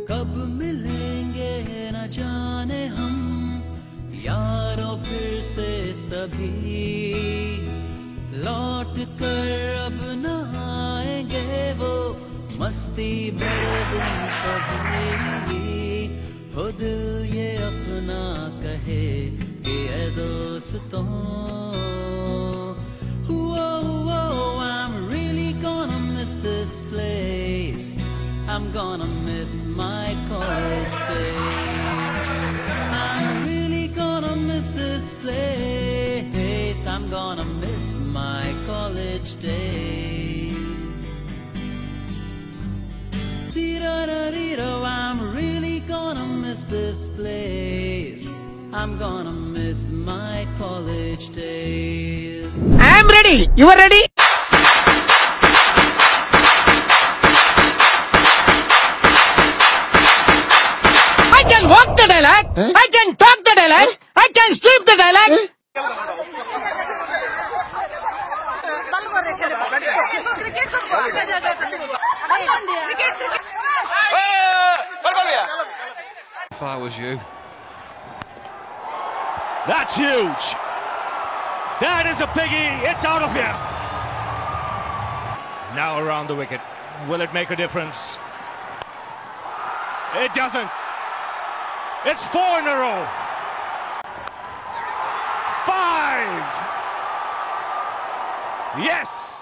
कब मिलेंगे न जाने हम यारों फिर से सभी लौट कर अब न आएंगे वो मस्ती भरे दिन कभी हो दिल ये अपना कहे कि ऐ दोस्तों I'm really gonna miss this place. I'm gonna miss my college days. I'm really gonna miss this place. I'm gonna miss my college days. Tee-ra-ra-dee-ra, I'm really gonna miss this place. I'm gonna miss my college days. I am ready. You are ready? I can walk the dialogue. I can talk the dialogue. I can sleep the dialogue. If I was you. That's huge. That is a piggy. It's out of here. Now around the wicket. Will it make a difference? It doesn't. It's 4 in a row. 5. Yes.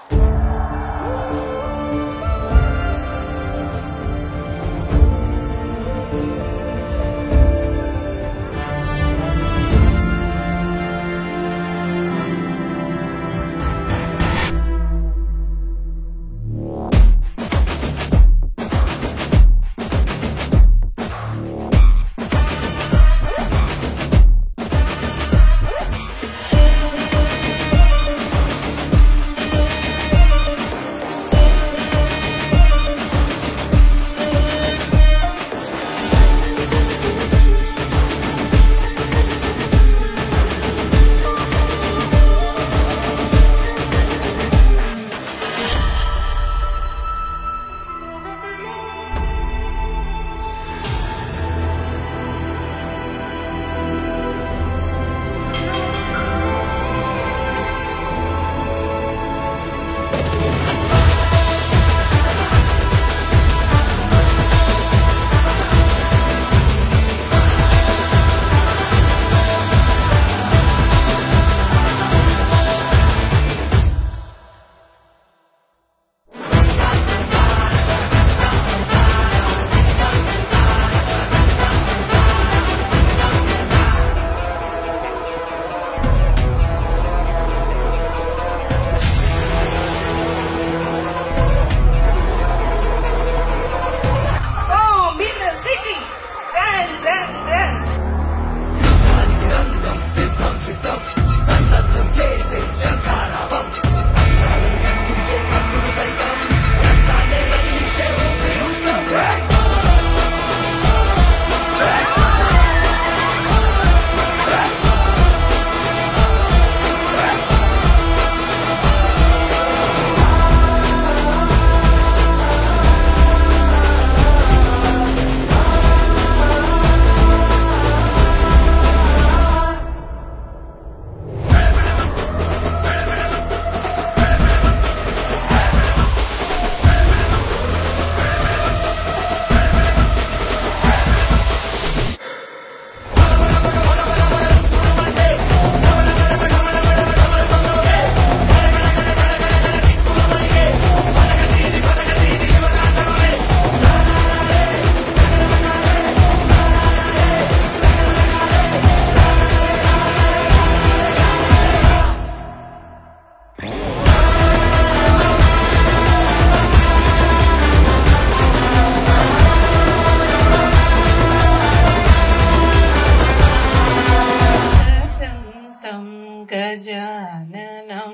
गजाननम्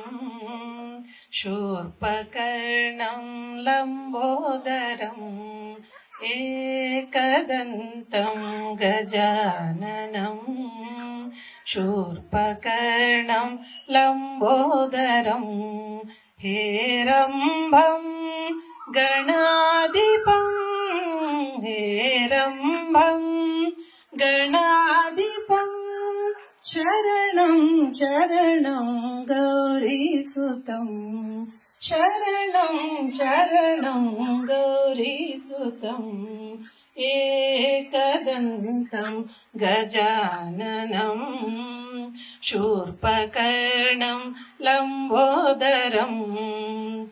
शूर्पकर्णं लम्बोदरम् एकदन्तं गजाननम् शूर्पकर्णं लम्बोदरम् हेरम्बं गणाधिपं हेरम्बं कदम्बं गणाधिपं शरणं शरणं गौरीसुतं शरणं शरणं गौरीसुतं एकदन्तं गजाननं शूर्पकर्णं लम्बोदरम्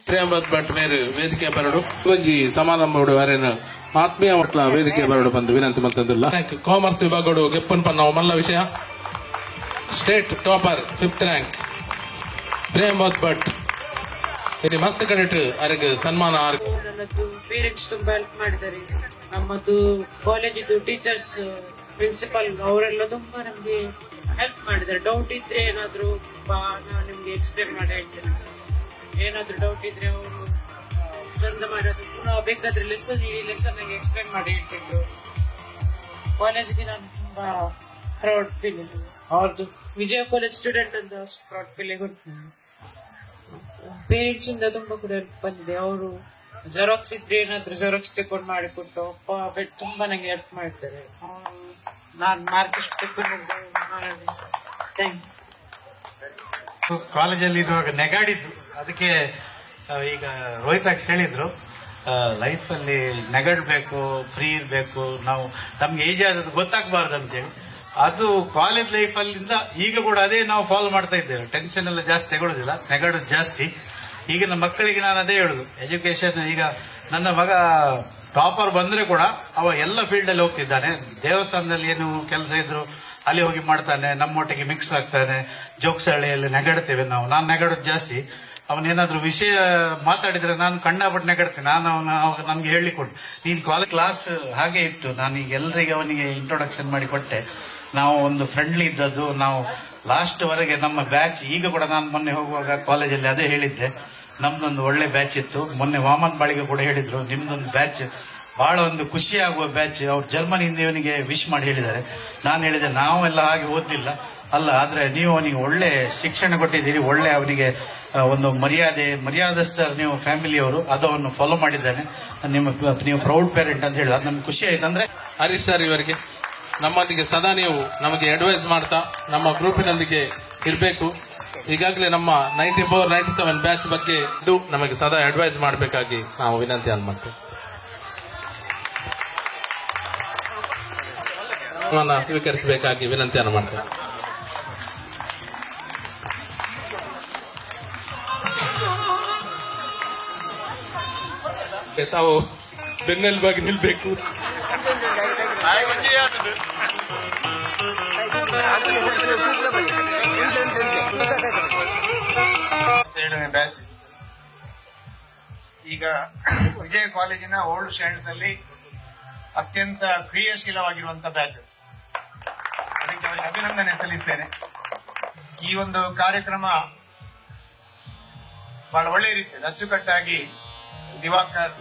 ಪ್ರೇಮಬದ್ ಭಟ್ ಮೇರು ವೇದಿಕೆ ಬರಡು ಒಂಜಿ ಸಮಾರಂಭಡು ವರೆನ ಆತ್ಮೀಯ ಮಕ್ಕಳ ವೇದಿಕೆ ಬರಡು ಬಂದು ವಿನಂತಿ ಮಂತಂದಿಲ್ಲ ಕಾಮರ್ಸ್ ವಿಭಾಗಡು ಗೆಪ್ಪನ್ ಪನ್ನ ಮಲ್ಲ ವಿಷಯ ಸ್ಟೇಟ್ ಟಾಪರ್ 5th ರ್ಯಾಂಕ್ ಪ್ರೇಮಬದ್ ಭಟ್ ಇಲ್ಲಿ ಮಸ್ತ್ ಕಡೆಟ್ ಅವರಿಗೆ ಸನ್ಮಾನ ನನ್ನದು ಪೇರೆಂಟ್ಸ್ ತುಂಬಾ ಹೆಲ್ಪ್ ಮಾಡಿದ್ದಾರೆ. ನಮ್ಮದು ಕಾಲೇಜಿದು ಟೀಚರ್ಸ್ ಪ್ರಿನ್ಸಿಪಲ್ ಅವರೆಲ್ಲ ತುಂಬಾ ನಮ್ಗೆ ಹೆಲ್ಪ್ ಮಾಡಿದ್ದಾರೆ. ಡೌಟ್ ಇದ್ರೆ ಏನಾದ್ರು ನಾನು ನಿಮ್ಗೆ ಎಕ್ಸ್ಪ್ಲೇನ್ ಮಾಡಿ ಹೇಳ್ತೇನೆ. ಏನಾದ್ರು ಡೌಟ್ ಇದ್ರೆ ಅವರು ಚಂದ ಮಾಡೋದು ಪುನಃ ಬೇಕಾದ್ರೆ ಲೆಸನ್ ನಂಗೆ ಎಕ್ಸ್ಪ್ಲೇನ್ ಮಾಡಿ ಹೇಳ್ತಿದ್ರು. ಕಾಲೇಜ್ಗೆ ನಾನು ತುಂಬಾ ಪ್ರೌಡ್ ಫೀಲ್ ಅವ್ರದ್ದು ವಿಜಯ ಕಾಲೇಜ್ ಸ್ಟೂಡೆಂಟ್ ಅಂತ ಪ್ರೌಡ್ ಫೀಲ್ ಕೊಡ್ತೀನಿ. ಪೇರೆಂಟ್ಸ್ ಇಂದ ತುಂಬಾ ಕೂಡ ಹೆಲ್ಪ್ ಬಂದಿದೆ. ಅವರು ಜೆರಾಕ್ಸ್ ಇದ್ರೆ ಏನಾದ್ರು ಜೆರಾಕ್ಸ್ ತಕೊಂಡು ಮಾಡಿಕೊಟ್ಟು ಅಪ್ಪ ತುಂಬಾ ನಂಗೆ ಹೆಲ್ಪ್ ಮಾಡ್ತಾರೆ. ನಾನು ಮಾರ್ಕ್ ಇಷ್ಟು ತಕೊಂಡು ಥ್ಯಾಂಕ್ ಯು. ಕಾಲೇಜಲ್ಲಿ ಇರುವಾಗ ನೆಗಾಡಿದ್ದು ಅದಕ್ಕೆ ಈಗ ರೋಹಿತಾಕ್ಷ್ ಹೇಳಿದ್ರು ಲೈಫಲ್ಲಿ ನೆಗಡ್ಬೇಕು, ಫ್ರೀ ಇರಬೇಕು, ನಾವು ನಮ್ಗೆ ಏಜ್ ಆದದ್ದು ಗೊತ್ತಾಗಬಾರ್ದು ಅಂತೇಳಿ. ಅದು ಕಾಲೇಜ್ ಲೈಫಲ್ಲಿಂದ ಈಗ ಕೂಡ ಅದೇ ನಾವು ಫಾಲೋ ಮಾಡ್ತಾ ಇದ್ದೇವೆ. ಟೆನ್ಷನ್ ಎಲ್ಲ ಜಾಸ್ತಿ ತಗೊಳ್ಳೋದಿಲ್ಲ, ನೆಗಡೋದು ಜಾಸ್ತಿ. ಈಗಿನ ಮಕ್ಕಳಿಗೆ ನಾನು ಅದೇ ಹೇಳುದು, ಎಜುಕೇಶನ್. ಈಗ ನನ್ನ ಮಗ ಟಾಪರ್ ಬಂದ್ರೆ ಕೂಡ ಅವ ಎಲ್ಲ ಫೀಲ್ಡ್ ಅಲ್ಲಿ ಹೋಗ್ತಿದ್ದಾನೆ. ದೇವಸ್ಥಾನದಲ್ಲಿ ಏನು ಕೆಲಸ ಇದ್ರು ಅಲ್ಲಿ ಹೋಗಿ ಮಾಡ್ತಾನೆ, ನಮ್ಮೊಟ್ಟಿಗೆ ಮಿಕ್ಸ್ ಆಗ್ತಾನೆ. ಜೋಕ್ಸಹಳ್ಳಿಯಲ್ಲಿ ನೆಗಡ್ತೇವೆ ನಾವು. ನಾನು ನೆಗಡೋದು ಜಾಸ್ತಿ. ಅವನೇನಾದ್ರೂ ವಿಷಯ ಮಾತಾಡಿದ್ರೆ ನಾನು ಕಂಡಾಪಟ್ಟು ನೆಗಡ್ತೇನೆ. ನನ್ಗೆ ಹೇಳಿಕೊಡು, ನೀನ್ ಕ್ಲಾಸ್ ಹಾಗೆ ಇತ್ತು. ನಾನೀಗ ಎಲ್ಲರಿಗೆ ಅವನಿಗೆ ಇಂಟ್ರೊಡಕ್ಷನ್ ಮಾಡಿ ಕೊಟ್ಟೆ. ನಾವು ಒಂದು ಫ್ರೆಂಡ್ಲಿ ಇದ್ದದ್ದು. ನಾವು ಲಾಸ್ಟ್ ವರೆಗೆ ನಮ್ಮ ಬ್ಯಾಚ್, ಈಗ ಕೂಡ ನಾನು ಮೊನ್ನೆ ಹೋಗುವಾಗ ಕಾಲೇಜಲ್ಲಿ ಅದೇ ಹೇಳಿದ್ದೆ, ನಮ್ದೊಂದು ಒಳ್ಳೆ ಬ್ಯಾಚ್ ಇತ್ತು. ಮೊನ್ನೆ ವಾಮನ್ ಬಾಳಿಗೆ ಕೂಡ ಹೇಳಿದ್ರು, ನಿಮ್ದೊಂದು ಬ್ಯಾಚ್ ಬಹಳ ಒಂದು ಖುಷಿ ಆಗುವ ಬ್ಯಾಚ್. ಅವ್ರು ಜರ್ಮನಿಯಿಂದ ಇವನಿಗೆ ವಿಶ್ ಮಾಡಿ ಹೇಳಿದ್ದಾರೆ. ನಾನು ಹೇಳಿದೆ, ನಾವೆಲ್ಲ ಹಾಗೆ ಓದಿಲ್ಲ ಅಲ್ಲ, ಆದ್ರೆ ನೀವು ಅವನಿಗೆ ಒಳ್ಳೆ ಶಿಕ್ಷಣ ಕೊಟ್ಟಿದ್ದೀರಿ, ಒಳ್ಳೆ ಅವನಿಗೆ ಒಂದು ಮರ್ಯಾದಸ್ಥ ನೀವು ಫ್ಯಾಮಿಲಿಯವರು, ಅದು ಅವನು ಫಾಲೋ ಮಾಡಿದ್ದಾನೆ. ನೀವು ಪ್ರೌಡ್ ಪೇರೆಂಟ್ ಅಂತ ಹೇಳಿ ಅದು ನಮ್ಗೆ ಖುಷಿ ಆಯ್ತು. ಅಂದ್ರೆ ಹರೀಶ್ ಸರ್ ಇವರಿಗೆ ನಮ್ಮೊಂದಿಗೆ ಸದಾ ನೀವು ನಮಗೆ ಅಡ್ವೈಸ್ ಮಾಡ್ತಾ ನಮ್ಮ ಗ್ರೂಪಿನೊಂದಿಗೆ ಇರಬೇಕು. ಈಗಾಗಲೇ ನಮ್ಮ 94-97 ಬ್ಯಾಚ್ ಬಗ್ಗೆ ಇದು ನಮಗೆ ಸದಾ ಅಡ್ವೈಸ್ ಮಾಡಬೇಕಾಗಿ ನಾವು ವಿನಂತಿ ಮಾಡ್ತೇವೆ. ಸ್ವೀಕರಿಸಬೇಕಾಗಿ ವಿನಂತಿಯನ್ನು ಮಾಡ್ತೇವೆ. ತಾವು ಬೆನ್ನೆಲುಬಾಗಿ ನಿಲ್ಬೇಕು. ಬ್ಯಾಚ್ ಈಗ ವಿಜಯ ಕಾಲೇಜಿನ ಓಲ್ಡ್ ಸ್ಟ್ಯಾಂಡ್ಸ್ ಅಲ್ಲಿ ಅತ್ಯಂತ ಕ್ರಿಯಾಶೀಲವಾಗಿರುವಂತಹ ಬ್ಯಾಚ್. ಅದಕ್ಕೆ ಅವರಿಗೆ ಅಭಿನಂದನೆ ಸಲ್ಲಿಸ್ತೇನೆ. ಈ ಒಂದು ಕಾರ್ಯಕ್ರಮ ಬಹಳ ಒಳ್ಳೆಯ ರೀತಿ ಅಚ್ಚುಕಟ್ಟಾಗಿ ದಿವಾಕರ್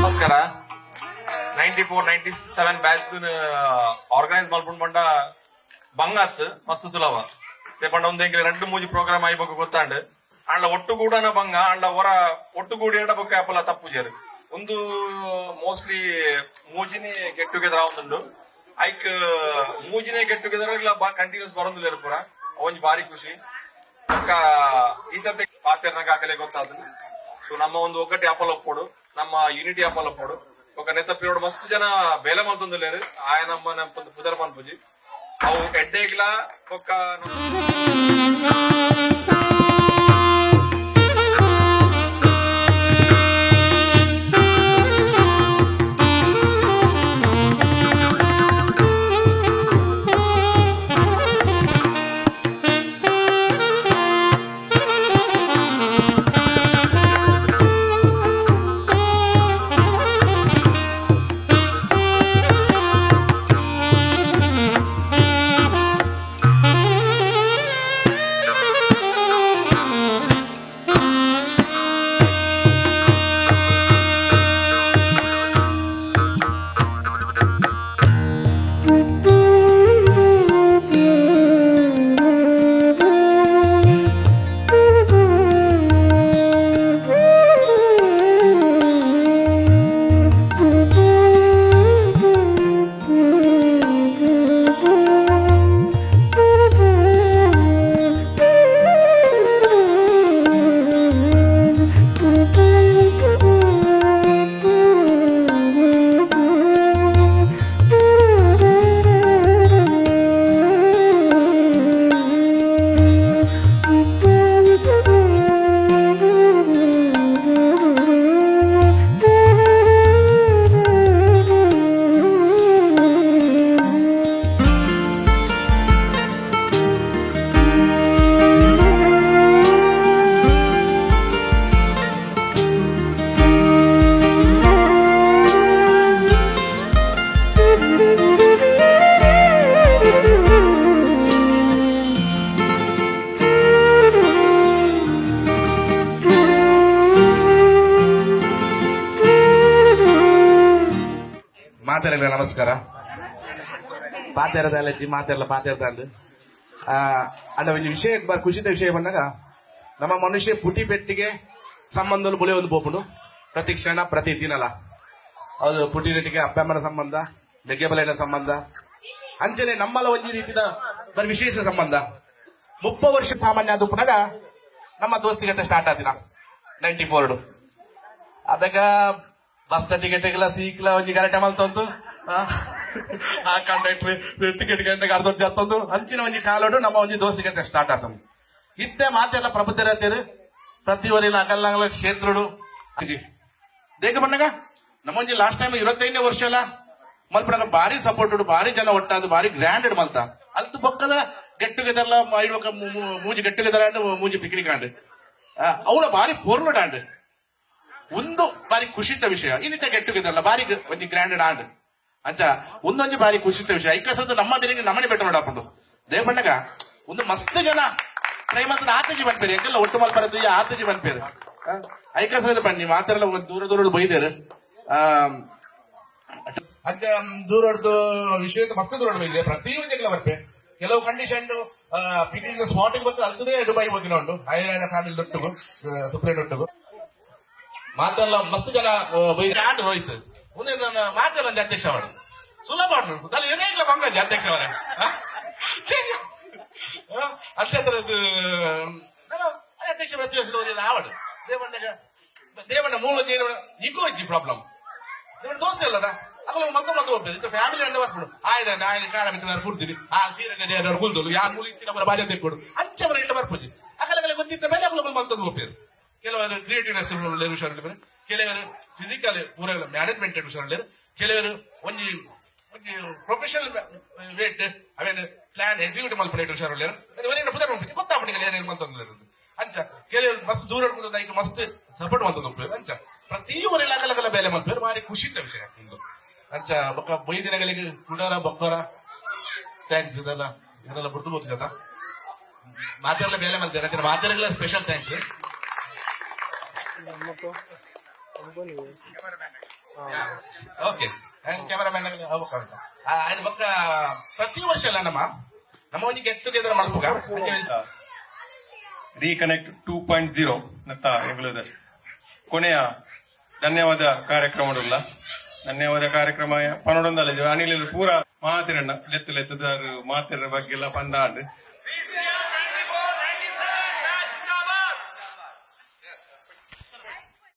ನಮಸ್ಕಾರ. 94-97 ಬ್ಯಾಚ್ ಆರ್ಗನೈಸ್ ಮಾಡ್ಕೊಂಡು ಬಂಡ ಬಂಗಾತ್ ಮಸ್ತ್ ಸುಲಭ ಪಂಡ ಒಂದು ಎರಡು ಮೂಜಿ ಪ್ರೋಗ್ರಾಮ್ ಆಯ್ಬೇಕು ಗೊತ್ತಾಂಡ್ ಅಂಡ ಒಟ್ಟುಗೂಡನ ಬಂಗ ಅಂಡ ಹೊರ ಒಟ್ಟುಗೂಡಿ ಅಂಡ ಬೊಕ್ಕ ಆಪಲ ತಪ್ಪುಜರು ಒಂದು ಮೋಸ್ಟ್ಲಿ ಮೂಜಿನೇ ಗೆಟ್ ಟುಗೆದರ್ ಆಗುಂಡು ಐಕ್ ಮೂಜಿನೇ ಗೆಟ್ ಟುಗೆದರ್ ಇಲ್ಲ ಕಂಟಿನ್ಯೂಸ್ ಬರೋದಿಲ್ಲ ಪೂರ ಒಂಜಿ ಬಾರಿ ಖುಷಿ ಅಕ್ಕ ಈ ಸರ್ತಿ ಪಾತೆರ್ನಾಗ ಹಾಕಲೆ ಗೊತ್ತಾದ. ಸೊ ನಮ್ಮ ಒಂದು ಒಗ್ಗಟ್ಟಿ ಆಪಲ್ ಒಪ್ಪೋಡು, ನಮ್ಮ ಯೂನಿಟಿ ಆಪಲ್ ಒಪ್ಪೋಡು ఒక నెత పిరోడు మస్తు జన బేల మంది లేరు ఆయన పుదర్మన్ పూజి అవు ఎడ్డేగ్లా ఒక ಮಾತಾಡಲ್ಲ ನಮಸ್ಕಾರ ಪಾತೆರದಲ್ಲಜ್ಜಿ ಮಾತೆರಲ್ಲ ಪಾತೆರದಂಡು ಅಂಡ ಒಂದು ವಿಷಯ ಖುಷಿದ ವಿಷಯ ಬಂದಾಗ ನಮ್ಮ ಮನುಷ್ಯ ಪುಟಿ ಬೆಟ್ಟಿಗೆ ಸಂಬಂಧಗಳು ಬುಳೆ ಒಂದು ಬೋಪುಂಡು ಪ್ರತಿ ಕ್ಷಣ ಪ್ರತಿ ದಿನಲ ಅದು ಪುಟಿ ಬೆಟ್ಟಿಗೆ ಅಪ್ಪಮ್ಮನ ಸಂಬಂಧ ಬೆಗ್ಗೆ ಬಲೆಯ ಸಂಬಂಧ ಅಂಚನೆ ನಮ್ಮಲ ಒಂದು ರೀತಿದ ಬರೀ ವಿಶೇಷ ಸಂಬಂಧ 30 ವರ್ಷ ಸಾಮಾನ್ಯ ಅದು ಪುನಗ ನಮ್ಮ ದೋಸ್ತಿಗತೆ ಸ್ಟಾರ್ಟ್ ಆದಿನ 94 ಅದಾಗ ಬಸ್ ಟಿಕೆಟ್ಗಳ ಸೀಕ್ಲ ಒಂಜಿ ಗಲಾಟೆ ಮಲ್ತಂತು ಆ ಕಂಡಕ್ಟರ್ ಟಿಕೆಟ್ ಗಂಟೆಗೆ ಅರ್ಧ ಜತ್ತಂದು ಅಂಚಿನ ಒಂಜಿ ಕಾಲೋಡು ನಮ್ಮ ಒಂಜಿ ದೋಸ್ತಿಗತೆ ಸ್ಟಾರ್ಟ್ ಆತಮ್ ಇತ್ತೆ ಮಾತೆಲ್ಲ ಪ್ರಬುದ್ಧರತ್ತೇರು ಪ್ರತಿ ವರಿಲ ಅಗಲ್ಲ ಕ್ಷೇತ್ರಡು ದೇಗ ಬಣ್ಣಗ ನಮ್ಮ ಒಂಜಿ ಲಾಸ್ಟ್ ಟೈಮ್ 25ನೇ ವರ್ಷ ಅಲ್ಲ ಮಲ್ಪನಾಗ ಭಾರಿ ಸಪೋರ್ಟೆಡ್ ಭಾರಿ ಜನ ಒಟ್ಟಾದ ಭಾರಿ ಗ್ರ್ಯಾಂಡೆಡ್ ಮಲ್ತ ಅಲ್ತು ಪಕ್ಕದ ಗೆಟ್ ಟುಗೆದರ್ ಇಡ್ಬೇಕ ಮೂಜಿ ಗೆಟ್ ಟುಗೆದರ್ ಅಂಡ್ ಮೂಜಿ ಪಿಕ್ನಿಕ್ ಅಂಡ್ ಅವಳ ಭಾರಿ ಫೋರ್ವರ್ಡ್ ಅಂಡ್ ಒಂದು ಬಾರಿ ಖುಷಿತ ವಿಷಯ ಇನ್ನಿತ ಗೆಟ್ ಟುಗೆದರ್ ಭಾರಿ ಒಂಜಿ ಗ್ರ್ಯಾಂಡೆಡ್ ಆಂಡ್ ಅಂಚ ಒಂದೊಂದು ಬಾರಿ ಖುಷಿತ ವಿಷಯ ಐಕಸದ ನಮ್ಮ ಬೇರೆ ನಮ್ಮನೆ ಬೆಟ್ಟ ನೋಡಾಪುಂಡು ದೇವಣ್ಣಗ ಒಂದು ಮಸ್ತ್ ಜನ ಪ್ರೇಮದ ಆತಜಿ ಬಂದ್ಪೇರು ಎಂಕೆಲ್ಲ ಒಟ್ಟು ಮಲ್ಪರದ್ದು ಆತಜಿ ಬಂದ್ಪೇರು ಐಕಸದ ಬನ್ನಿ ಮಾತೆಲ್ಲ ದೂರ ದೂರ ಬೈದೇರು ಅಂತ ದೂರದ್ದು ವಿಷಯ ಮಸ್ತ್ ದೂರ ಬೈದ್ರೆ ಪ್ರತಿಯೊಂದು ಬರ್ಪೆ ಕೆಲವು ಕಂಡೀಷನ್ ಪಿಕ್ನಿಕ್ ಸ್ಪಾಟಿಗೆ ಬಂದು ಅಲ್ತದೇ ದುಬೈ ಹೋಗಿನ ಉಂಟು ಐಲ್ಯಾಂಡ್ ಫ್ಯಾಮಿಲಿ ದೊಟ್ಟಿಗೂ ಸುಪ್ರೀಂ ದೊಟ್ಟಿಗೂ ಮಾತೆಲ್ಲ ಮಸ್ತ್ ಜನ ಬೈದ್ರೆ ಹೋಯ್ತು ಮುಂದೆ ನನ್ನ ಮಾತೆಲ್ಲ ಅಧ್ಯಕ್ಷ ಮಾಡು ಸುಲಭ ಅಲ್ಲಿ ಏನೇಗ್ಲ ಬಂಗಜಿ ಅಧ್ಯಕ್ಷ ಅವರ ಅಕ್ಷತ್ರದ್ದು ಅಧ್ಯಕ್ಷ ಪ್ರತಿಯೊಂದು ಆವಡು ದೇವಣ್ಣ ಮೂಲ ಈಗೋ ಇಜ್ಜಿ ಪ್ರಾಬ್ಲಮ್ ದೇವಣ್ಣ ದೋಸ್ತ ಇಲ್ಲದ ಅಲ್ಲ ಮಕ್ಕ ಹೋಗ್ತದೆ ಫ್ಯಾಮಿಲಿ ಅಂಡ ಬರ್ಬಿಡು ಆಯ್ತು ಕಾರ ಮಿತ್ರ ಕುಡ್ತೀನಿ ಆ ಸೀರೆ ಕುಲ್ದೋಳು ಯಾರು ಮುಗಿತಿನ ಅವರ ಬಾಜೆ ತೆಕ್ಕೊಡು ಅಂಚವರ ಇಟ್ಟ ಬರ್ಪೋಜಿ ಅಗಲ ಗೊತ್ತಿದ್ದ ಮೇಲೆ ಅಗಲ ಮಲ್ತದ್ದು ಹೋಗ್ತೇವೆ ಕೆಲವರು ಕ್ರಿಯೇಟಿವ್ನೆಸ್ ಹುಷಾರಿಲ್ಲ ಕೆಲವರು ಫಿಸಿಕಲ್ ಪೂರ ಮ್ಯಾನೇಜ್ಮೆಂಟ್ ಹುಷಾರಿಲ್ಲ ಕೆಲವರು ಒಂದು ಪ್ರೊಫೆಷನಲ್ ವೇಟ್ ಅವೇನು ಪ್ಲಾನ್ ಎಕ್ಸಿಕ್ಯೂಟಿವ್ ಮಲ್ಪನೆ ಹುಷಾರಿಲ್ಲ ಪುದರ್ ಗೊತ್ತಾಗ್ಬಿಟ್ಟಿಲ್ಲ ಏನೇನು ಮಲ್ತೊಂದು ಅಂಚ ಕೆಲವರು ಮಸ್ತ್ ದೂರ ಈಗ ಮಸ್ತ್ ಸಪೋರ್ಟ್ ಮಲ್ತೊಂದು ಅಂಚ ಪ್ರತಿಯೊಬ್ಬರೆಲ್ಲ ಅಗಲ ಬೇಲೆ ಮಲ್ಪೇರು ಭಾರಿ ಖುಷಿತ ವಿಷಯ ಒಂದು ಅಂಚ ಬೊಕ್ಕ ಬೈ ದಿನಗಳಿಗೆ ಕುಡಾರ ಬೊಕ್ಕರ ಥ್ಯಾಂಕ್ಸ್ ಇದೆಲ್ಲ ಬಿಡ್ತು ಹೋಗ್ತದ ಮಾತೆಲ್ಲ ಬೇಲೆ ಮಲ್ತೇವೆ ಮಾತೆಲ್ಲ ಸ್ಪೆಷಲ್ ಥ್ಯಾಂಕ್ಸ್ ಓಕೆ ಕ್ಯಾಮರಾಮನ್ ಅದು ಬೊಕ್ಕ ಪ್ರತಿ ವರ್ಷ ಅಲ್ಲ ನಮ್ಮ ಒಂದು ಗೆಟ್ ಟುಗೆದರ್ ಮಲ್ಪುಗ ರೀಕನೆಕ್ಟ್ 2.0 ನತ್ತ ಹೇಳುದ ಕೊನೆಯ ಧನ್ಯವಾದ ಕಾರ್ಯಕ್ರಮಡುಲ್ಲ ಧನ್ಯವಾದ ಕಾರ್ಯಕ್ರಮ ಪನ್ನೊಂದಲ್ಲ ಅನಿಲ ಪೂರ ಮಾತಿರಣ್ಣ ಲೆತ್ತದ ಮಾತಿರ ಬಗ್ಗೆ ಎಲ್ಲ ಪಂಡ